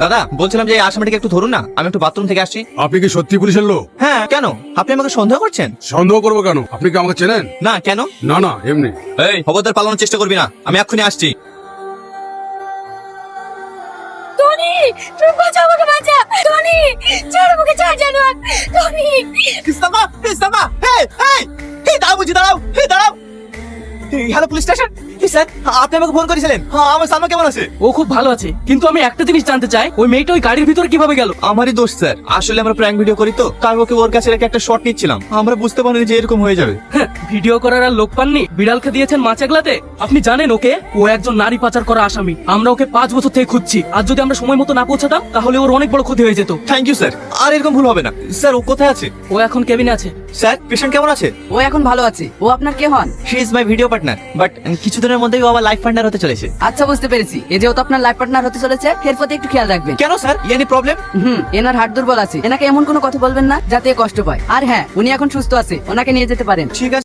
দাদা বলছিলাম যে এই আসামিটাকে একটু ধরুন না, আমি একটু বাথরুম থেকে আসছি। আপনি কি সত্যি পুলিশের লোক? হ্যাঁ, কেন? আপনি আমাকে সন্দেহ করছেন? সন্দেহ করবো কেন? আপনি কি আমাকে চেনেন? না, কেন? না না, এমনি। এই খবরদার পালানোর চেষ্টা করবি না, আমি এক্ষুনি আসছি। টনি, তুমি বাঁচাও, আমাকে বাঁচা। টনি, ছাড় আমাকে, ছাড় জানোয়ার। টনি, ইসলামা, ইসলামা, এই এই এই দাঁড়াও, বুঝি দাঁড়াও, এই দাঁড়াও। Hello police station. স্যার, আপনি আমাকে ফোন করেছিলেন। হ্যাঁ, আমার সালমা কেমন আছে? ও খুব ভালো আছে, কিন্তু আমি একটা জিনিস জানতে চাই, ওই মেয়েটা ওই গাড়ির ভিতরে কিভাবে গেল? আমারই দোষ স্যার, আসলে আমরা প্র্যাঙ্ক ভিডিও করি তো, তার ওকে ওর কাছে রেখে একটা শট নিচ্ছিলাম, আমরা বুঝতে পারিনি যে এরকম হয়ে যাবে। হ্যাঁ, ভিডিও করার আর লোক পাননি, বিড়ালকে দিয়েছেন মাছ আগলাতে। আপনি জানেন ওকে, ও একজন নারী পাচার করা আসামি। আমরা ওকে 5 বছর থেকে খুঁজছি, আর যদি আমরা সময় মতো না পৌঁছাতাম তাহলে ওর অনেক বড় ক্ষতি হয়ে যেত। থ্যাংক ইউ স্যার, আর এরকম ভুল হবে না। স্যার, ও কোথায় আছে? ও এখন কেবিনে আছে। স্যার, পেশেন্ট কেমন আছে? ও এখন ভালো আছে। ও আপনার কে হন? She is my video partner, but কিছুদিনের মধ্যেই ও আমার লাইফ পার্টনার হতে চলেছে। আচ্ছা, বুঝতে পেরেছি। এ যেহেতু আপনার লাইফ পার্টনার হতে চলেছে, এর প্রতি একটু খেয়াল রাখবেন। কেন স্যার, এনি প্রবলেম? এনার হার্ট দুর্বল আছে, এনাকে এমন কোনো কথা বলবেন না যাতে এ কষ্ট পায়। আর হ্যাঁ, উনি এখন সুস্থ আছে, ওনাকে নিয়ে যেতে পারেন। ঠিক আছে।